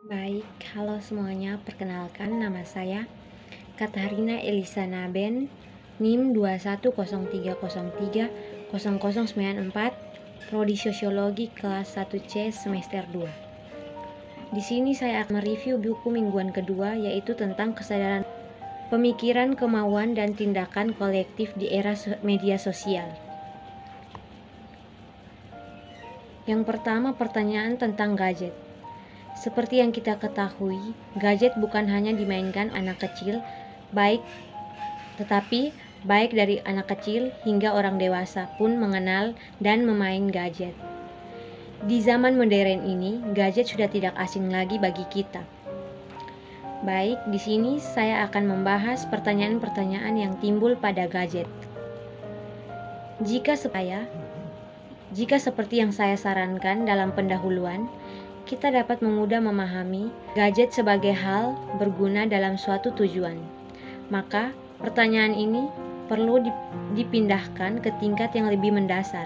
Baik, halo semuanya. Perkenalkan, nama saya Katarina Elisa Naben, NIM 2103030094, Prodi Sosiologi kelas 1C semester 2. Di sini saya akan mereview buku mingguan kedua, yaitu tentang kesadaran pemikiran, kemauan, dan tindakan kolektif di era media sosial. Yang pertama, pertanyaan tentang gadget. Seperti yang kita ketahui, gadget bukan hanya dimainkan anak kecil, tetapi baik dari anak kecil hingga orang dewasa pun mengenal dan memain gadget. Di zaman modern ini, gadget sudah tidak asing lagi bagi kita. Baik, di sini saya akan membahas pertanyaan-pertanyaan yang timbul pada gadget. Jika seperti yang saya sarankan dalam pendahuluan, kita dapat mudah memahami gadget sebagai hal berguna dalam suatu tujuan. Maka, pertanyaan ini perlu dipindahkan ke tingkat yang lebih mendasar.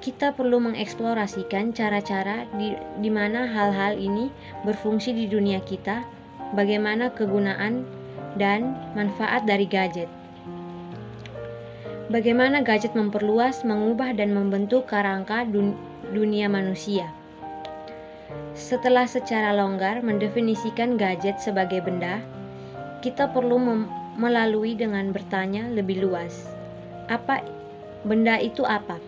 Kita perlu mengeksplorasikan cara-cara di mana hal-hal ini berfungsi di dunia kita, bagaimana kegunaan dan manfaat dari gadget. Bagaimana gadget memperluas, mengubah, dan membentuk kerangka dunia manusia. Setelah secara longgar mendefinisikan gadget sebagai benda, kita perlu melalui dengan bertanya lebih luas. Benda itu apa?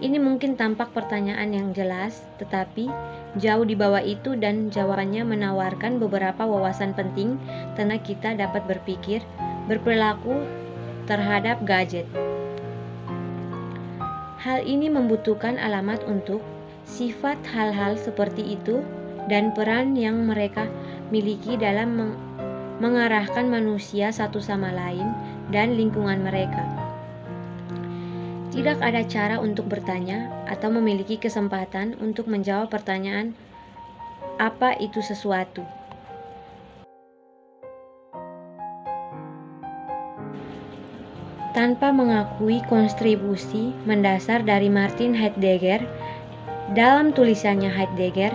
Ini mungkin tampak pertanyaan yang jelas, tetapi jauh di bawah itu dan jawabannya menawarkan beberapa wawasan penting tentang kita dapat berpikir, berperilaku terhadap gadget. Hal ini membutuhkan alamat untuk sifat hal-hal seperti itu dan peran yang mereka miliki dalam mengarahkan manusia satu sama lain dan lingkungan mereka. Tidak ada cara untuk bertanya atau memiliki kesempatan untuk menjawab pertanyaan apa itu sesuatu. Tanpa mengakui kontribusi mendasar dari Martin Heidegger. Dalam tulisannya Heidegger,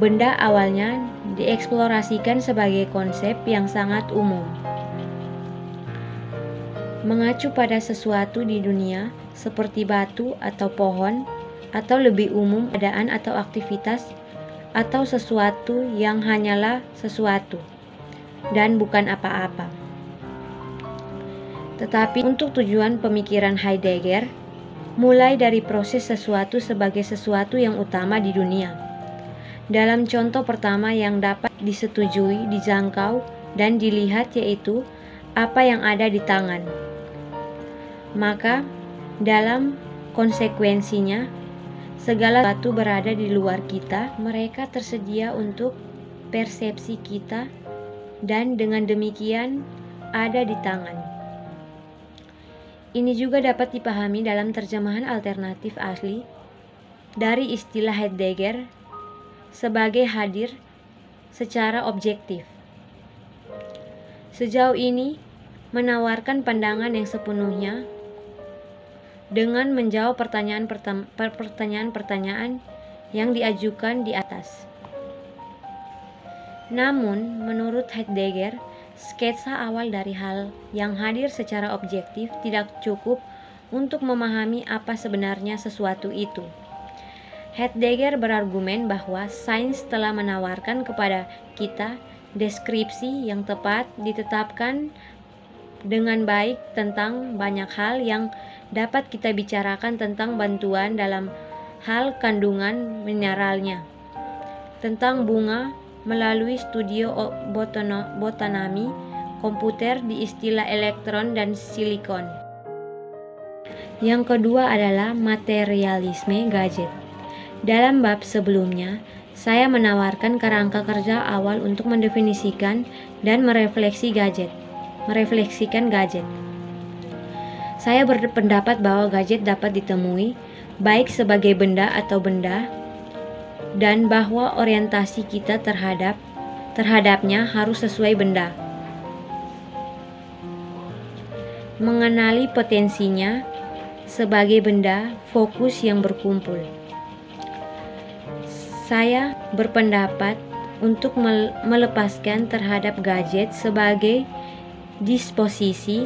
benda awalnya dieksplorasikan sebagai konsep yang sangat umum. Mengacu pada sesuatu di dunia seperti batu atau pohon, atau lebih umum keadaan atau aktivitas, atau sesuatu yang hanyalah sesuatu dan bukan apa-apa. Tetapi untuk tujuan pemikiran Heidegger, mulai dari proses sesuatu sebagai sesuatu yang utama di dunia. Dalam contoh pertama yang dapat disetujui, dijangkau, dan dilihat yaitu apa yang ada di tangan. Maka, dalam konsekuensinya, segala sesuatu berada di luar kita, mereka tersedia untuk persepsi kita, dan dengan demikian ada di tangan. Ini juga dapat dipahami dalam terjemahan alternatif asli dari istilah Heidegger sebagai hadir secara objektif. Sejauh ini menawarkan pandangan yang sepenuhnya dengan menjawab pertanyaan-pertanyaan yang diajukan di atas. Namun, menurut Heidegger, sketsa awal dari hal yang hadir secara objektif tidak cukup untuk memahami apa sebenarnya sesuatu itu. Heidegger berargumen bahwa sains telah menawarkan kepada kita deskripsi yang tepat ditetapkan dengan baik tentang banyak hal yang dapat kita bicarakan tentang bantuan dalam hal kandungan mineralnya, tentang bunga melalui studio botanami komputer di istilah elektron dan silikon. Yang kedua adalah materialisme gadget. Dalam bab sebelumnya, saya menawarkan kerangka kerja awal untuk mendefinisikan dan merefleksikan gadget. Saya berpendapat bahwa gadget dapat ditemui baik sebagai benda atau benda, dan bahwa orientasi kita terhadapnya harus sesuai benda. Mengenali potensinya sebagai benda fokus yang berkumpul. Saya berpendapat untuk melepaskan terhadap gadget sebagai disposisi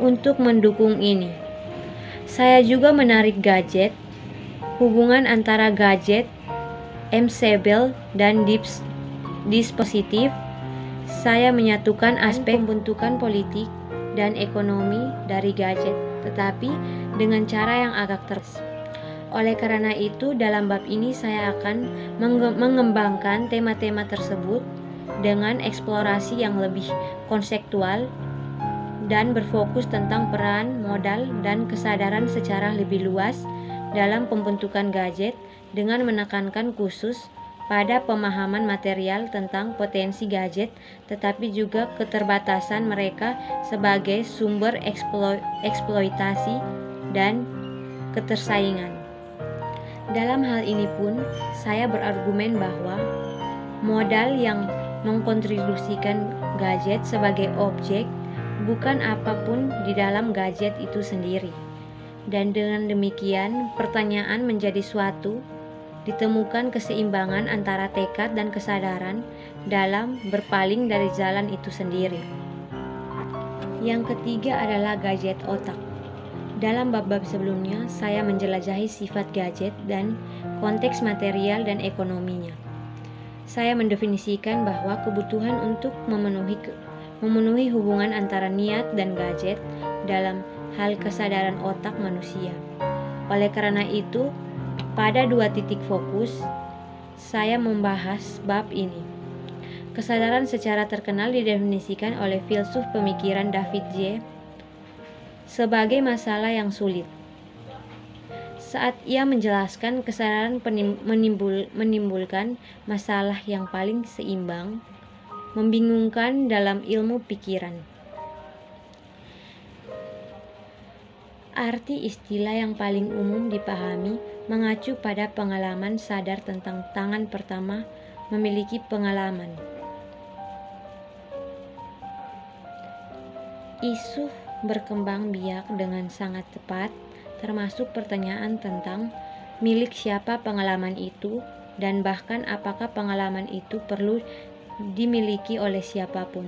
untuk mendukung ini. Saya juga menarik gadget, hubungan antara gadget, ensemble, dan dispositif. Saya menyatukan aspek pembentukan politik dan ekonomi dari gadget, tetapi dengan cara yang agak Oleh karena itu, dalam bab ini saya akan mengembangkan tema-tema tersebut dengan eksplorasi yang lebih konseptual dan berfokus tentang peran, modal, dan kesadaran secara lebih luas dalam pembentukan gadget dengan menekankan khusus pada pemahaman material tentang potensi gadget, tetapi juga keterbatasan mereka sebagai sumber eksploitasi dan ketersaingan. Dalam hal ini pun, saya berargumen bahwa modal yang mengkontribusikan gadget sebagai objek bukan apapun di dalam gadget itu sendiri. Dan dengan demikian, pertanyaan menjadi suatu, ditemukan keseimbangan antara tekad dan kesadaran dalam berpaling dari jalan itu sendiri. Yang ketiga adalah gadget otak. Dalam bab-bab sebelumnya, saya menjelajahi sifat gadget dan konteks material dan ekonominya. Saya mendefinisikan bahwa kebutuhan untuk memenuhi hubungan antara niat dan gadget dalam hal kesadaran otak manusia. Oleh karena itu, pada 2 titik fokus, saya membahas bab ini. Kesadaran secara terkenal didefinisikan oleh filsuf pemikiran David J. sebagai masalah yang sulit. Saat ia menjelaskan kesadaran menimbulkan masalah yang paling seimbang, membingungkan dalam ilmu pikiran. Arti istilah yang paling umum dipahami mengacu pada pengalaman sadar tentang tangan pertama memiliki pengalaman. Isu berkembang biak dengan sangat cepat, termasuk pertanyaan tentang milik siapa pengalaman itu dan bahkan apakah pengalaman itu perlu dimiliki oleh siapapun.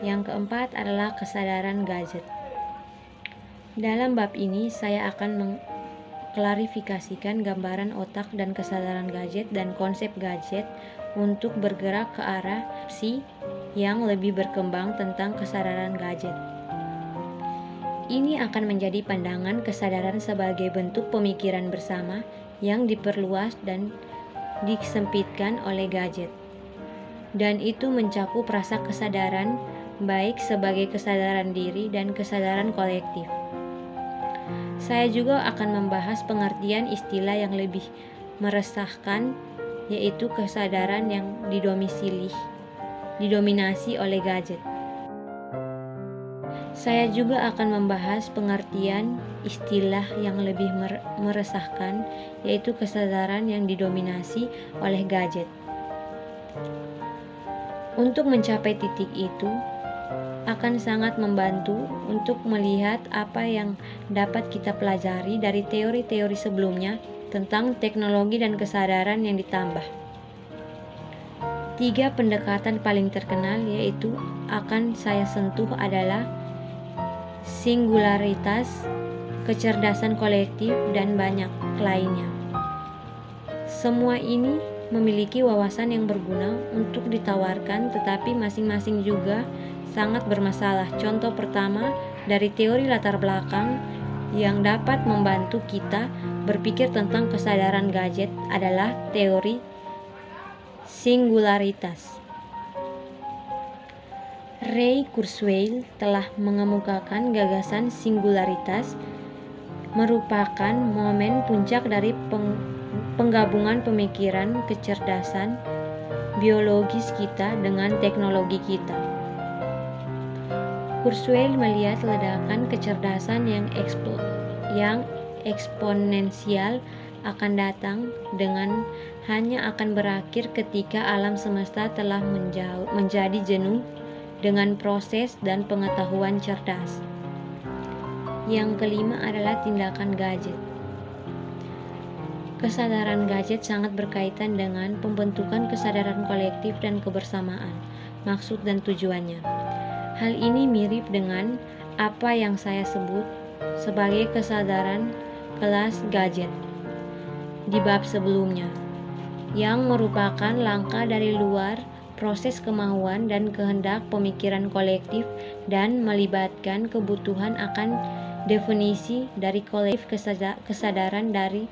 Yang keempat adalah kesadaran gadget. Dalam bab ini saya akan mengklarifikasikan gambaran otak dan kesadaran gadget dan konsep gadget untuk bergerak ke arah yang lebih berkembang tentang kesadaran gadget. Ini akan menjadi pandangan kesadaran sebagai bentuk pemikiran bersama yang diperluas dan disempitkan oleh gadget. Dan itu mencakup rasa kesadaran baik sebagai kesadaran diri dan kesadaran kolektif. Saya juga akan membahas pengertian istilah yang lebih meresahkan, yaitu kesadaran yang didominasi oleh gadget. Saya juga akan membahas pengertian istilah yang lebih meresahkan, yaitu kesadaran yang didominasi oleh gadget. Untuk mencapai titik itu, akan sangat membantu untuk melihat apa yang dapat kita pelajari dari teori-teori sebelumnya tentang teknologi dan kesadaran yang ditambah. 3 pendekatan paling terkenal yaitu akan saya sentuh adalah singularitas, kecerdasan kolektif, dan banyak lainnya. Semua ini memiliki wawasan yang berguna untuk ditawarkan, tetapi masing-masing juga sangat bermasalah. Contoh pertama dari teori latar belakang yang dapat membantu kita berpikir tentang kesadaran gadget adalah teori singularitas. Ray Kurzweil telah mengemukakan gagasan singularitas merupakan momen puncak dari penggabungan pemikiran kecerdasan biologis kita dengan teknologi kita. Kurzweil melihat ledakan kecerdasan yang eksponensial akan datang dengan hanya akan berakhir ketika alam semesta telah menjadi jenuh dengan proses dan pengetahuan cerdas. Yang kelima adalah tindakan gadget. Kesadaran gadget sangat berkaitan dengan pembentukan kesadaran kolektif dan kebersamaan, maksud dan tujuannya. Hal ini mirip dengan apa yang saya sebut sebagai kesadaran kelas gadget di bab sebelumnya, yang merupakan langkah dari luar proses kemauan dan kehendak pemikiran kolektif dan melibatkan kebutuhan akan definisi dari kolektif kesadaran dari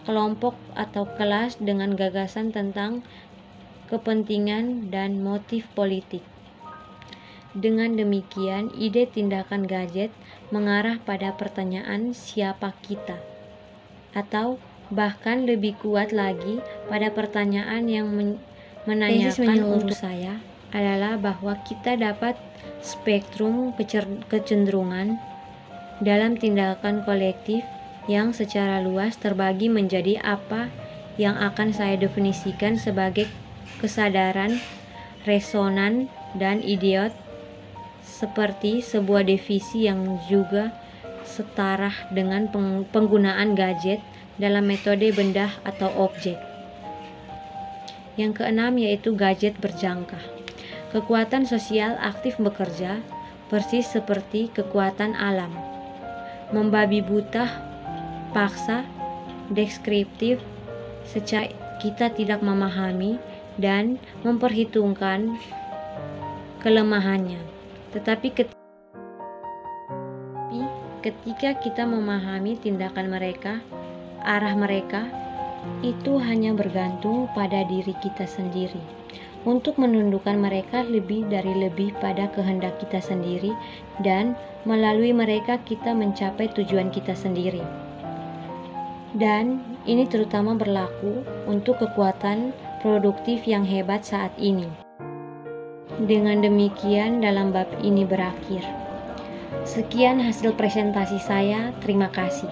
kelompok atau kelas dengan gagasan tentang kepentingan dan motif politik. Dengan demikian, ide tindakan gadget mengarah pada pertanyaan siapa kita, atau bahkan lebih kuat lagi pada pertanyaan yang menanyakan untuk saya adalah bahwa kita dapat spektrum kecenderungan dalam tindakan kolektif yang secara luas terbagi menjadi apa yang akan saya definisikan sebagai kesadaran resonan dan idiot, seperti sebuah divisi yang juga setara dengan penggunaan gadget dalam metode bedah atau objek. Yang keenam yaitu gadget berjangka. Kekuatan sosial aktif bekerja persis seperti kekuatan alam, membabi buta, paksa, deskriptif, secara kita tidak memahami dan memperhitungkan kelemahannya. Tetapi ketika kita memahami tindakan mereka, arah mereka, itu hanya bergantung pada diri kita sendiri untuk menundukkan mereka lebih pada kehendak kita sendiri, dan melalui mereka kita mencapai tujuan kita sendiri. Dan ini terutama berlaku untuk kekuatan produktif yang hebat saat ini. Dengan demikian dalam bab ini berakhir. Sekian hasil presentasi saya, terima kasih.